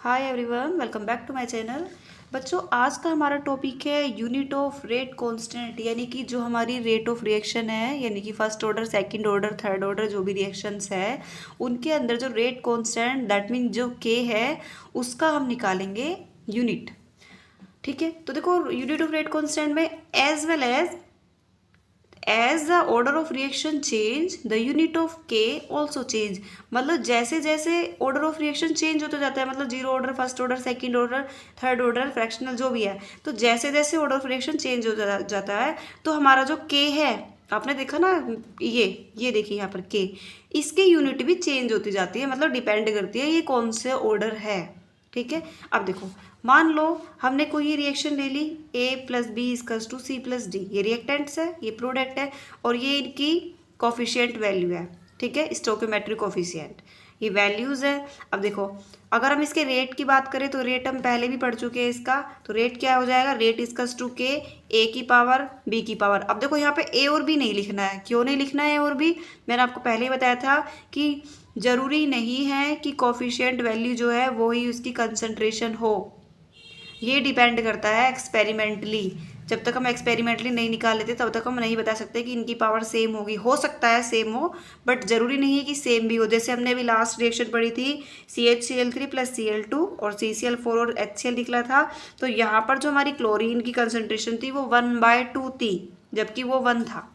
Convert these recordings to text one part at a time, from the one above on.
Hi everyone, welcome back to my channel. बच्चों, आज का हमारा टॉपिक है यूनिट ऑफ रेट कांस्टेंट, यानी कि जो हमारी रेट ऑफ रिएक्शन है, यानी कि first order, second order, third order जो भी रिएक्शंस है उनके अंदर जो रेट कांस्टेंट दैट मीन जो के है उसका हम निकालेंगे यूनिट। ठीक है, तो देखो यूनिट ऑफ रेट कांस्टेंट में as well as the order of reaction change the unit of K also change. मतलब जैसे जैसे ऑर्डर ऑफ रिएक्शन चेंज होता जाता है, मतलब zero order, first order, second order, third order, fractional जो भी है, तो जैसे जैसे ऑर्डर ऑफ रिएक्शन चेंज हो जाता है तो हमारा जो के है, आपने देखा ना, ये देखिए यहाँ पर के, इसकी यूनिट भी चेंज होती जाती है, मतलब डिपेंड करती है ये कौन से ऑर्डर है। ठीक है, अब देखो मान लो हमने कोई ये रिएक्शन ले ली, A plus B equals two C plus D, ये रिएक्टेंट्स है, ये प्रोडक्ट है, और ये इनकी कोफिशिएंट वैल्यू है। ठीक है, स्टोइकोमेट्रिक कोफिशिएंट, ये वैल्यूज़ है। अब देखो अगर हम इसके रेट की बात करें तो रेट हम पहले भी पढ़ चुके हैं इसका, तो रेट क्या हो जाएगा, रेट इजकल्स टू के ए की पावर बी की पावर। अब देखो यहाँ पे ए और बी नहीं लिखना है, क्यों नहीं लिखना है ए और बी, मैंने आपको पहले ही बताया था कि ज़रूरी नहीं है कि कोफिशिएंट वैल्यू जो है वो ही उसकी कंसंट्रेशन हो, ये डिपेंड करता है एक्सपेरिमेंटली। जब तक हम एक्सपेरिमेंटली नहीं निकाल लेते तब तक हम नहीं बता सकते कि इनकी पावर सेम होगी। हो सकता है सेम हो, बट ज़रूरी नहीं है कि सेम भी हो। जैसे हमने अभी लास्ट रिएक्शन पढ़ी थी CHCl3 प्लस Cl2 और CCl4 और HCl निकला था, तो यहाँ पर जो हमारी क्लोरीन की कंसनट्रेशन थी वो 1/2 थी, जबकि वो 1 था।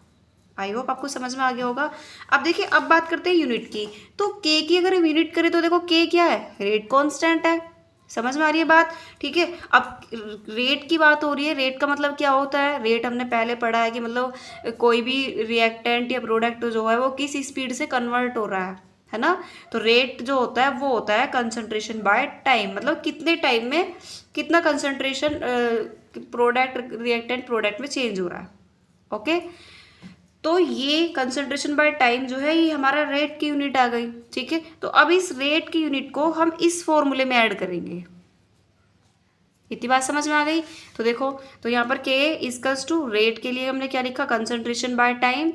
आई होप आपको समझ में आ गया होगा। अब देखिए, अब बात करते हैं यूनिट की, तो के की अगर हम यूनिट करें तो देखो के क्या है, रेट कांस्टेंट है। समझ में आ रही है बात? ठीक है, अब रेट की बात हो रही है, रेट का मतलब क्या होता है, रेट हमने पहले पढ़ा है कि मतलब कोई भी रिएक्टेंट या प्रोडक्ट जो है वो किस स्पीड से कन्वर्ट हो रहा है ना। तो रेट जो होता है वो होता है कंसंट्रेशन बाय टाइम, मतलब कितने टाइम में कितना कंसंट्रेशन प्रोडक्ट रिएक्टेंट प्रोडक्ट में चेंज हो रहा है। ओके, तो ये कंसंट्रेशन बाय टाइम जो है ये हमारा रेट की यूनिट आ गई। ठीक है, तो अब इस रेट की यूनिट को हम इस फॉर्मूले में ऐड करेंगे। इतनी बात समझ में आ गई? तो देखो, तो यहाँ पर के इजकल्स टू रेट के लिए हमने क्या लिखा, कंसंट्रेशन बाय टाइम,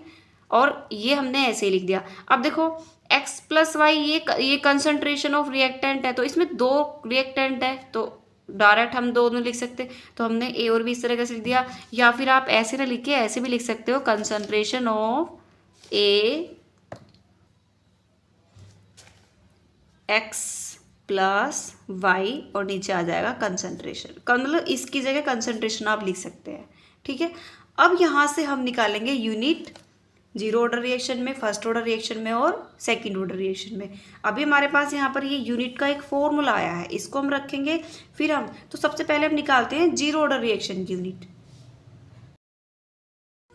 और ये हमने ऐसे ही लिख दिया। अब देखो x प्लस वाई, ये कंसंट्रेशन ऑफ रिएक्टेंट है, तो इसमें दो रिएक्टेंट है तो डायरेक्ट हम दोनों लिख सकते, तो हमने ए और बी इस तरह से लिख दिया। या फिर आप ऐसे ना लिख के ऐसे भी लिख सकते हो, concentration of A X plus Y, और नीचे आ जाएगा कंसंट्रेशन, मतलब इसकी जगह कंसंट्रेशन आप लिख सकते हैं। ठीक है, अब यहाँ से हम निकालेंगे यूनिट जीरो ऑर्डर रिएक्शन में, फर्स्ट ऑर्डर रिएक्शन में और सेकंड ऑर्डर रिएक्शन में। अभी हमारे पास यहाँ पर ये यूनिट का एक फॉर्मूला आया है, इसको हम रखेंगे। फिर हम तो सबसे पहले हम निकालते हैं जीरो ऑर्डर रिएक्शन की यूनिट।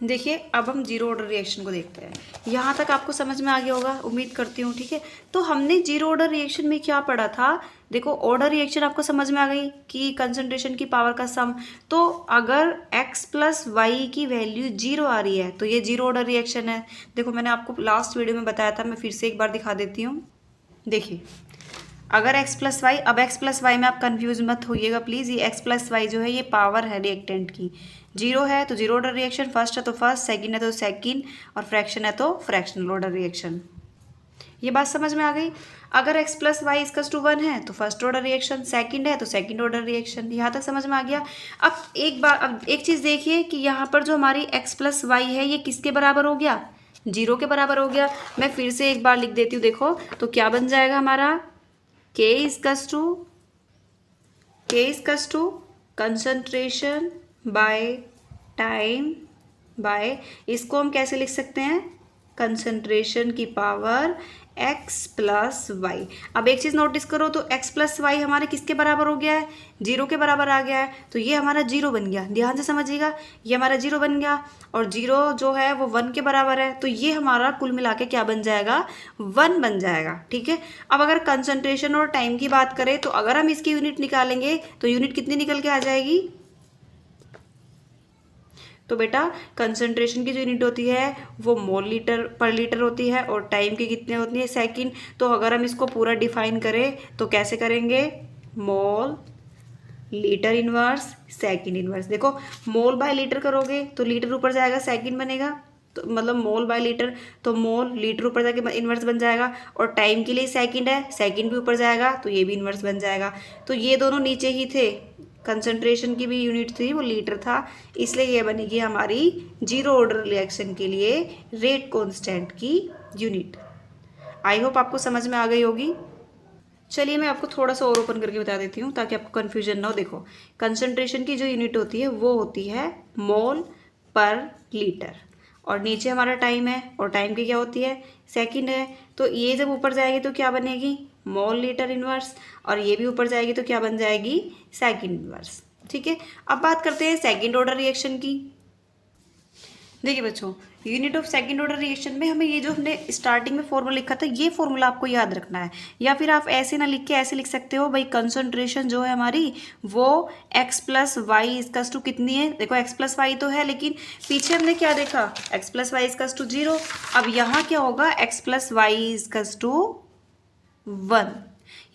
देखिए, अब हम जीरो ऑर्डर रिएक्शन को देखते हैं। यहाँ तक आपको समझ में आ गया होगा, उम्मीद करती हूँ। ठीक है, तो हमने जीरो ऑर्डर रिएक्शन में क्या पढ़ा था, देखो ऑर्डर रिएक्शन आपको समझ में आ गई कि कंसंट्रेशन की पावर का सम। तो अगर x प्लस वाई की वैल्यू 0 आ रही है तो ये जीरो ऑर्डर रिएक्शन है। देखो मैंने आपको लास्ट वीडियो में बताया था, मैं फिर से एक बार दिखा देती हूँ। देखिए, अगर x प्लस वाई, अब x प्लस वाई में आप कंफ्यूज मत होइएगा प्लीज़, ये x प्लस वाई जो है ये पावर है रिएक्टेंट की। जीरो है तो जीरो ऑर्डर रिएक्शन, फर्स्ट है तो फर्स्ट, सेकंड है तो सेकंड, और फ्रैक्शन है तो फ्रैक्शनल ऑर्डर रिएक्शन। ये बात समझ में आ गई? अगर x plus Y equals to 1 है तो फर्स्ट ऑर्डर रिएक्शन, सेकंड है तो सेकंड ऑर्डर रिएक्शन। यहाँ तक समझ में आ गया? अब एक चीज़ देखिए कि यहाँ पर जो हमारी x प्लस वाई है ये किसके बराबर हो गया, जीरो के बराबर हो गया। मैं फिर से एक बार लिख देती हूँ, देखो तो क्या बन जाएगा हमारा, K equals to concentration by time by, इसको हम कैसे लिख सकते हैं, कंसंट्रेशन की पावर x प्लस वाई। अब एक चीज़ नोटिस करो, तो x प्लस वाई हमारे किसके बराबर हो गया है, जीरो के बराबर आ गया है, तो ये हमारा जीरो बन गया। ध्यान से समझिएगा, ये हमारा जीरो बन गया, और जीरो जो है वो 1 के बराबर है, तो ये हमारा कुल मिला के क्या बन जाएगा, 1 बन जाएगा। ठीक है, अब अगर कंसंट्रेशन और टाइम की बात करें तो अगर हम इसकी यूनिट निकालेंगे तो यूनिट कितनी निकल के आ जाएगी, तो बेटा कंसंट्रेशन की जो यूनिट होती है वो मोल लीटर पर लीटर होती है, और टाइम की कितने होती है, सेकंड। तो अगर हम इसको पूरा डिफाइन करें तो कैसे करेंगे, mole litre inverse second inverse. देखो मोल बाय लीटर करोगे तो लीटर ऊपर जाएगा, सेकंड बनेगा, तो मतलब मोल बाय लीटर, तो मोल लीटर ऊपर जाके इन्वर्स बन जाएगा, और टाइम के लिए सेकंड है, सेकंड भी ऊपर जाएगा तो ये भी इन्वर्स बन जाएगा। तो ये दोनों नीचे ही थे, कंसंट्रेशन की भी यूनिट थी वो लीटर था, इसलिए ये बनेगी हमारी जीरो ऑर्डर रिएक्शन के लिए रेट कांस्टेंट की यूनिट। आई होप आपको समझ में आ गई होगी। चलिए मैं आपको थोड़ा सा और ओपन करके बता देती हूँ ताकि आपको कन्फ्यूजन ना हो। देखो, कंसंट्रेशन की जो यूनिट होती है वो होती है मोल पर लीटर, और नीचे हमारा टाइम है, और टाइम की क्या होती है, सेकंड है। तो ये जब ऊपर जाएगी तो क्या बनेगी, मोल लीटर इनवर्स, और ये भी ऊपर जाएगी तो क्या बन जाएगी, सेकंड इनवर्स। ठीक है, अब बात करते हैं सेकंड ऑर्डर रिएक्शन की। देखिए बच्चों, unit of second order reaction में हमें ये जो हमने स्टार्टिंग में फॉर्मूला लिखा था ये फॉर्मूला आपको याद रखना है, या फिर आप ऐसे ना लिख के ऐसे लिख सकते हो भाई, कंसंट्रेशन जो है हमारी वो x प्लस वाई इसकस टू कितनी है। देखो x प्लस वाई तो है, लेकिन पीछे हमने क्या देखा, x प्लस वाई इसकस टू 0। अब यहाँ क्या होगा, x प्लस वाई इसकस टू 1,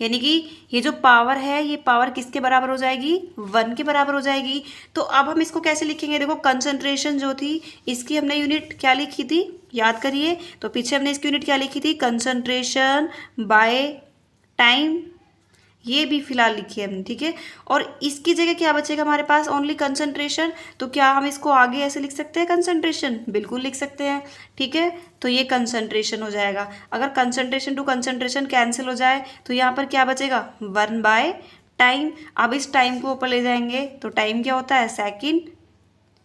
यानी कि ये जो पावर है ये पावर किसके बराबर हो जाएगी, 1 के बराबर हो जाएगी। तो अब हम इसको कैसे लिखेंगे, देखो कंसंट्रेशन जो थी इसकी हमने यूनिट क्या लिखी थी, याद करिए। तो पीछे हमने इसकी यूनिट क्या लिखी थी, कंसंट्रेशन बाय टाइम, ये भी फिलहाल लिखी है हमने। ठीक है, और इसकी जगह क्या बचेगा हमारे पास, ओनली कंसंट्रेशन। तो क्या हम इसको आगे ऐसे लिख सकते हैं, कंसंट्रेशन, बिल्कुल लिख सकते हैं। ठीक है, तो ये कंसंट्रेशन हो जाएगा। अगर कंसंट्रेशन टू कंसंट्रेशन कैंसिल हो जाए तो यहाँ पर क्या बचेगा, 1 बाय टाइम। अब इस टाइम को ऊपर ले जाएंगे तो टाइम क्या होता है, सेकेंड,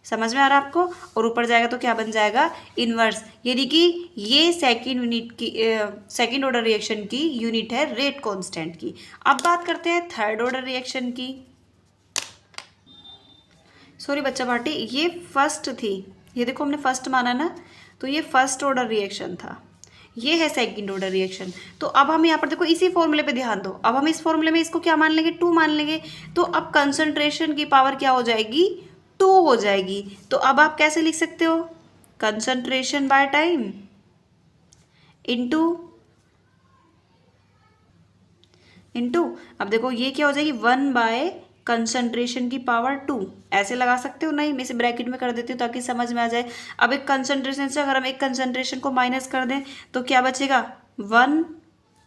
समझ में आ रहा है आपको, और ऊपर जाएगा तो क्या बन जाएगा, इनवर्स। यानी कि ये सेकंड यूनिट की सेकंड ऑर्डर रिएक्शन की यूनिट है रेट कांस्टेंट की। अब बात करते हैं थर्ड ऑर्डर रिएक्शन की। सॉरी बच्चा भाटी, ये फर्स्ट थी, ये देखो हमने फर्स्ट माना ना, तो ये फर्स्ट ऑर्डर रिएक्शन था, ये है सेकंड ऑर्डर रिएक्शन। तो अब हम यहाँ पर देखो इसी फॉर्मूले पे ध्यान दो, अब हम इस फॉर्मूले में इसको क्या मान लेंगे, 2 मान लेंगे। तो अब कंसंट्रेशन की पावर क्या हो जाएगी, 2 हो जाएगी। तो अब आप कैसे लिख सकते हो, कंसंट्रेशन बाय टाइम इनटू अब देखो ये क्या हो जाएगी, 1 बाय कंसंट्रेशन की पावर 2, ऐसे लगा सकते हो। नहीं, मैं इसे ब्रैकेट में कर देती हूँ ताकि समझ में आ जाए। अब एक कंसंट्रेशन से अगर हम एक कंसंट्रेशन को माइनस कर दें तो क्या बचेगा, 1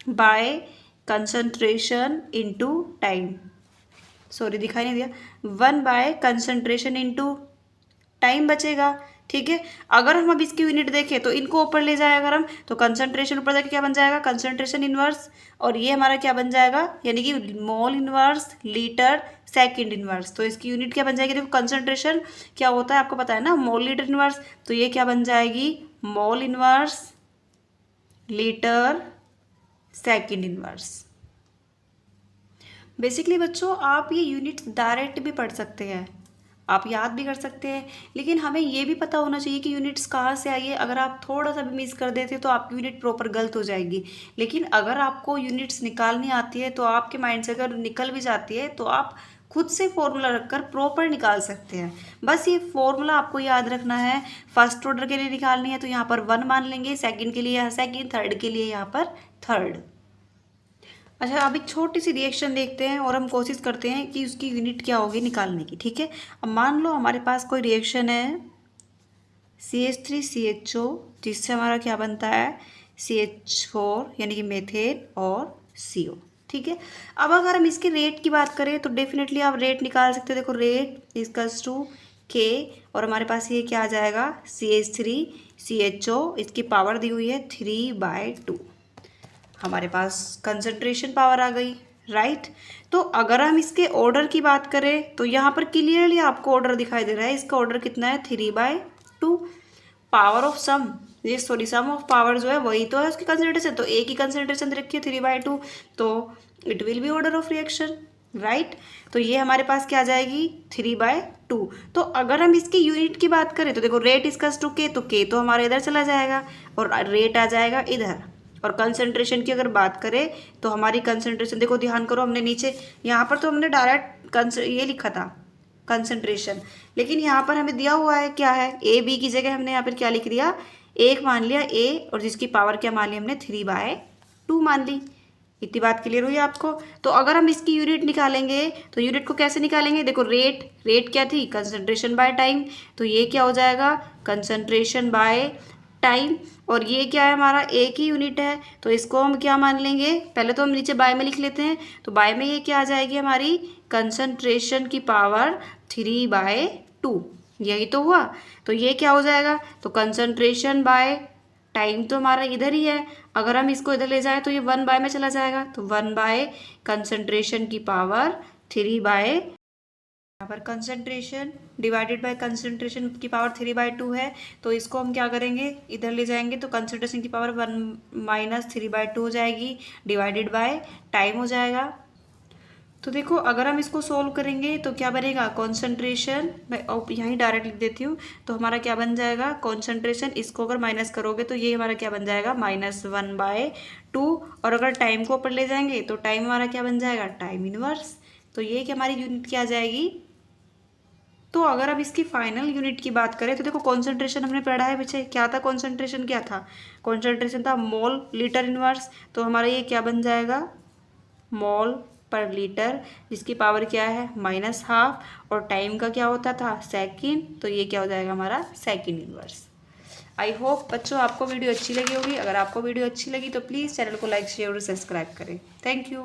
by concentration into time, sorry दिखाई नहीं दिया, 1 बाय कंसंट्रेशन इनटू टाइम बचेगा। ठीक है, अगर हम अब इसकी यूनिट देखें तो इनको ऊपर ले जाए अगर हम, तो कंसंट्रेशन ऊपर जाके क्या बन जाएगा, कंसंट्रेशन इनवर्स, और ये हमारा क्या बन जाएगा, यानी कि mole inverse litre second inverse. तो इसकी यूनिट क्या बन जाएगी, देखो कंसंट्रेशन क्या होता है आपको पता है ना, मोल लीटर इनवर्स, तो ये क्या बन जाएगी, mole inverse litre second inverse. Basically बच्चों आप ये यूनिट डायरेक्ट भी पढ़ सकते हैं, आप याद भी कर सकते हैं, लेकिन हमें ये भी पता होना चाहिए कि यूनिट्स कहाँ से आई है। अगर आप थोड़ा सा भी मिस कर देते तो आपकी यूनिट प्रॉपर गलत हो जाएगी। लेकिन अगर आपको यूनिट्स निकालनी आती है तो आपके माइंड से अगर निकल भी जाती है तो आप खुद से फॉर्मूला रखकर प्रॉपर निकाल सकते हैं। बस ये फॉर्मूला आपको याद रखना है। फर्स्ट ऑर्डर के लिए निकालनी है तो यहाँ पर 1 मान लेंगे, सेकेंड के लिए यहाँ सेकेंड, थर्ड के लिए यहाँ पर थर्ड। अच्छा, अब एक छोटी सी रिएक्शन देखते हैं और हम कोशिश करते हैं कि उसकी यूनिट क्या होगी निकालने की। ठीक है, अब मान लो हमारे पास कोई रिएक्शन है CH3CHO, जिससे हमारा क्या बनता है CH4 यानी कि मेथेन और CO। ठीक है, अब अगर हम इसके रेट की बात करें तो डेफिनेटली आप रेट निकाल सकते हो। देखो रेट इक्वल्स टू K, और हमारे पास ये क्या आ जाएगा CH3CHO, इसकी पावर दी हुई है 3/2, हमारे पास कंसंट्रेशन पावर आ गई, राइट। तो अगर हम इसके ऑर्डर की बात करें तो यहाँ पर क्लियरली आपको ऑर्डर दिखाई दे रहा है, इसका ऑर्डर कितना है 3/2। पावर ऑफ सम, ये सॉरी सम ऑफ पावर जो है वही तो है उसकी कंसंट्रेशन, तो एक ही कंसंट्रेशन दे रखी है 3/2, तो it will be order of reaction, right. तो ये हमारे पास क्या आ जाएगी 3/2। तो अगर हम इसकी यूनिट की बात करें तो देखो रेट इक्वल्स टू K, तो K तो हमारे इधर चला जाएगा और रेट आ जाएगा इधर। और कंसंट्रेशन की अगर बात करें तो हमारी कंसंट्रेशन देखो, ध्यान करो, हमने नीचे यहाँ पर तो हमने डायरेक्ट ये लिखा था कंसंट्रेशन, लेकिन यहाँ पर हमें दिया हुआ है क्या है, AB की जगह हमने यहाँ पर क्या लिख दिया, 1 मान लिया A, और जिसकी पावर क्या मान ली हमने 3/2 मान ली। इतनी बात क्लियर हुई आपको। तो अगर हम इसकी यूनिट निकालेंगे तो यूनिट को कैसे निकालेंगे, देखो रेट क्या थी, कंसंट्रेशन बाय टाइम, तो ये क्या हो जाएगा, कंसंट्रेशन बाय टाइम। और ये क्या है, हमारा एक ही यूनिट है, तो इसको हम क्या मान लेंगे, पहले तो हम नीचे बाय में लिख लेते हैं। तो बाय में ये क्या आ जाएगी हमारी, कंसंट्रेशन की पावर 3/2, यही तो हुआ। तो ये क्या हो जाएगा, तो कंसंट्रेशन बाय टाइम तो हमारा इधर ही है, अगर हम इसको इधर ले जाए तो ये 1/, में चला जाएगा, तो 1/, कंसंट्रेशन की पावर 3/, यहाँ पर कंसंट्रेशन डिवाइडेड बाय कंसंट्रेशन की पावर 3/2 है, तो इसको हम क्या करेंगे, इधर ले जाएंगे, तो कंसंट्रेशन की पावर 1 - 3/2 हो जाएगी, डिवाइडेड बाय टाइम हो जाएगा। तो देखो अगर हम इसको सोल्व करेंगे तो क्या बनेगा, कॉन्सेंट्रेशन, मैं यहीं डायरेक्ट लिख देती हूँ, तो हमारा क्या बन जाएगा, कॉन्सेंट्रेशन, इसको अगर माइनस करोगे तो ये हमारा क्या बन जाएगा, -1/2। और अगर टाइम को ऊपर ले जाएंगे तो टाइम हमारा क्या बन जाएगा, टाइम इनवर्स। तो ये कि हमारी यूनिट क्या आ जाएगी। तो अगर अब इसकी फाइनल यूनिट की बात करें तो देखो कॉन्सेंट्रेशन हमने पढ़ा है पीछे, क्या था कॉन्सेंट्रेशन, क्या था कॉन्सेंट्रेशन, था मोल लीटर इनवर्स। तो हमारा ये क्या बन जाएगा, मोल पर लीटर, जिसकी पावर क्या है, -½ और टाइम का क्या होता था, सेकंड, तो ये क्या हो जाएगा हमारा सेकंड इनवर्स। आई होप बच्चों आपको वीडियो अच्छी लगी होगी। अगर आपको वीडियो अच्छी लगी तो प्लीज़ चैनल को लाइक शेयर और सब्सक्राइब करें। Thank you.